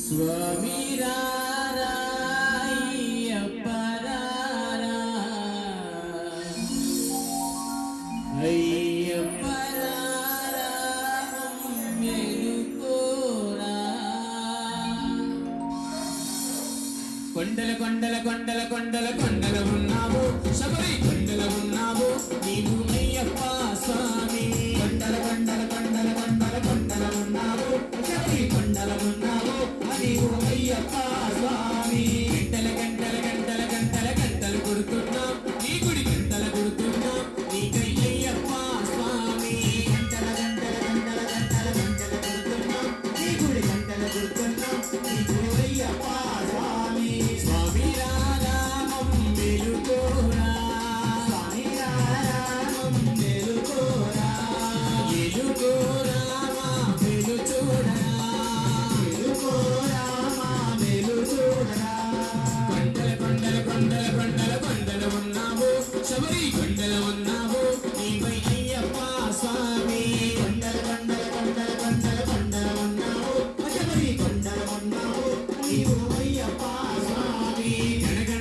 స్వామి రారా అయ్యప్ప రారా అయ్యప్ప రారా మేలుకోరా కొండల కొండల కొండల కొండల కొండల ఉన్నావు శబరి కొండల ఉన్నావు నీవు అయ్యప్ప స్వామి కొండల కొండల కొండల కొండల కొండల ఉన్నావు శబరి కొండల ఉన్నావు నీవు అయ్యప్ప స్వామి గంటల గంటల గంటల గంటల గంటలు కొడుతున్నాం నీ గుడి గంటలు కొడుతున్నాం నీకయ్యప్ప స్వామి గంటల గంటల గంటల గంటల గంటలు కొడుతున్నాం నీ గుడి గంటలు కొడుతున్నాం